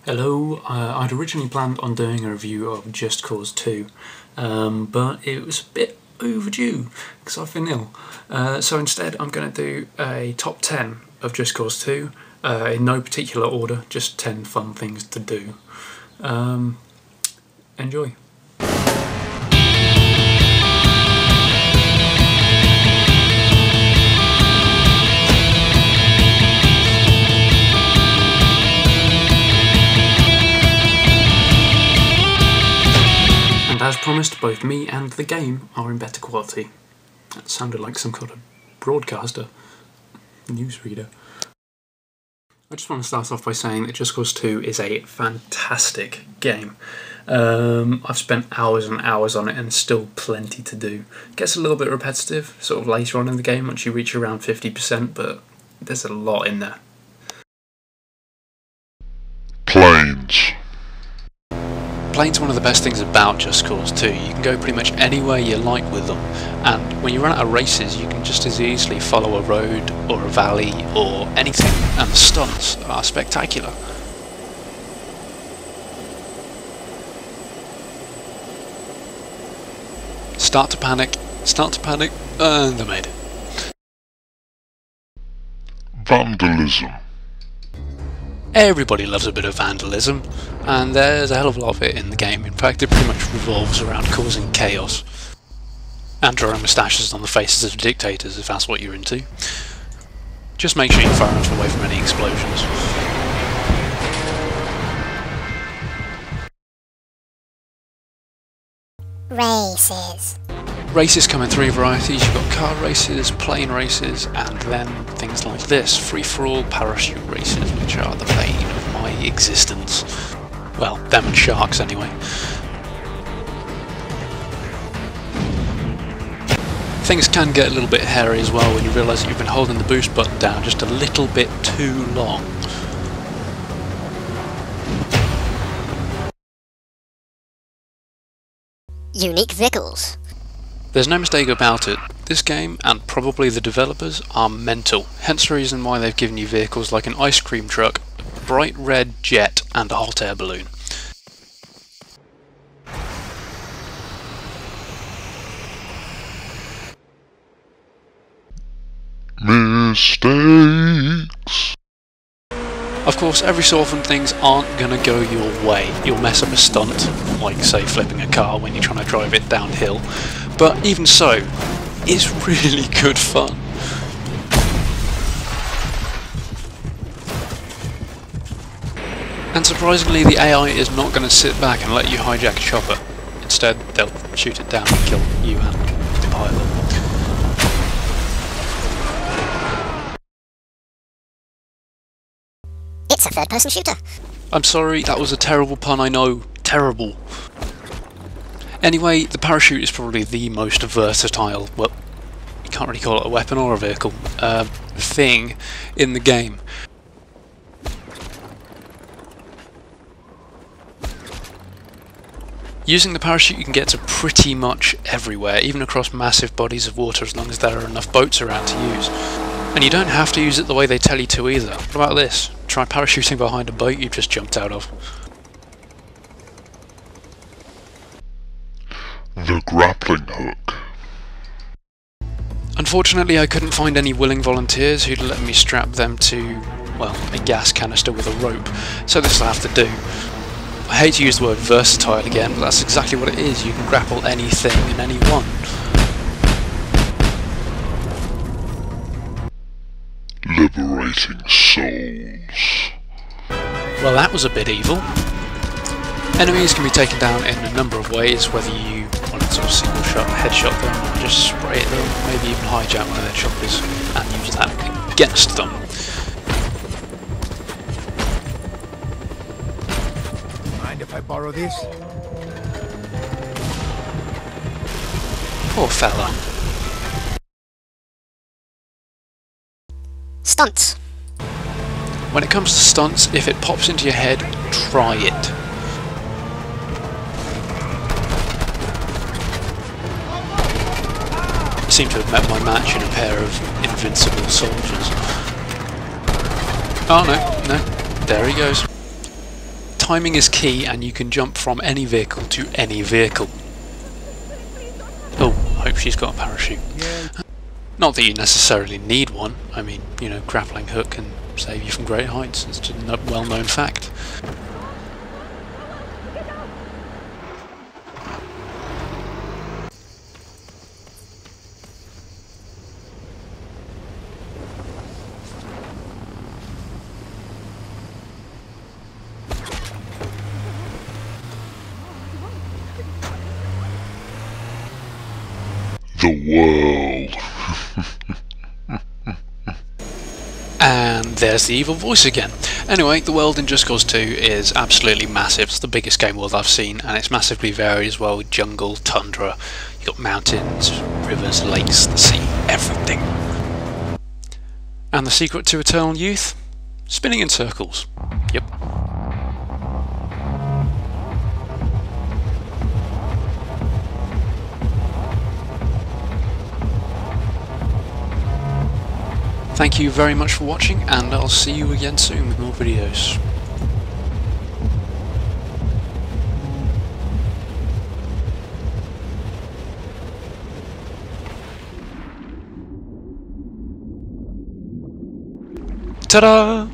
Hello, I'd originally planned on doing a review of Just Cause 2, but it was a bit overdue because I've been ill. So instead I'm going to do a top 10 of Just Cause 2, in no particular order, just 10 fun things to do. Enjoy. As promised, both me and the game are in better quality. That sounded like some kind of broadcaster, newsreader. I just want to start off by saying that Just Cause 2 is a fantastic game. I've spent hours and hours on it and still plenty to do. It gets a little bit repetitive, sort of later on in the game once you reach around 50%, but there's a lot in there. Planes. Planes are one of the best things about Just Cause 2. You can go pretty much anywhere you like with them, and when you run out of races you can just as easily follow a road or a valley or anything, and the stunts are spectacular. Start to panic, and they made it. Vandalism. Everybody loves a bit of vandalism, and there's a hell of a lot of it in the game. In fact, it pretty much revolves around causing chaos and drawing moustaches on the faces of dictators, if that's what you're into. Just make sure you're far enough away from any explosions. Races come in three varieties. You've got car races, plane races, and then things like this, free-for-all parachute races, which are the bane of my existence. Well, them and sharks anyway. Things can get a little bit hairy as well when you realise that you've been holding the boost button down just a little bit too long. Unique vehicles. There's no mistake about it, this game, and probably the developers, are mental, hence the reason why they've given you vehicles like an ice cream truck, a bright red jet, and a hot air balloon. Mistakes. Of course, every so often things aren't gonna go your way. You'll mess up a stunt, like say flipping a car when you're trying to drive it downhill, but even so, it's really good fun. And surprisingly, the AI is not going to sit back and let you hijack a chopper. Instead, they'll shoot it down and kill you and the pilot. It's a third-person shooter. I'm sorry, that was a terrible pun, I know. Terrible. Anyway, the parachute is probably the most versatile, well, you can't really call it a weapon or a vehicle, thing in the game. Using the parachute you can get to pretty much everywhere, even across massive bodies of water as long as there are enough boats around to use. And you don't have to use it the way they tell you to either. What about this? Try parachuting behind a boat you've just jumped out of. The grappling hook. Unfortunately, I couldn't find any willing volunteers who'd let me strap them to, well, a gas canister with a rope, so this will have to do. I hate to use the word versatile again, but that's exactly what it is. You can grapple anything and anyone. Liberating souls. Well, that was a bit evil. Enemies can be taken down in a number of ways, whether you want to sort of single shot, headshot them, or just spray at them, maybe even hijack one of their choppers and use that against them. Mind if I borrow this? Poor fella. Stunts. When it comes to stunts, if it pops into your head, try it. I seem to have met my match in a pair of invincible soldiers. Oh no, there he goes. timing is key, and you can jump from any vehicle to any vehicle. Oh, I hope she's got a parachute. Not that you necessarily need one. I mean, you know, grappling hook can save you from great heights. It's just a well-known fact. The world. And there's the evil voice again. Anyway, the world in Just Cause 2 is absolutely massive. It's the biggest game world I've seen, and it's massively varied as well, with jungle, tundra, you've got mountains, rivers, lakes, the sea, everything. And the secret to eternal youth? Spinning in circles. Yep. Thank you very much for watching, and I'll see you again soon with more videos. Ta-da!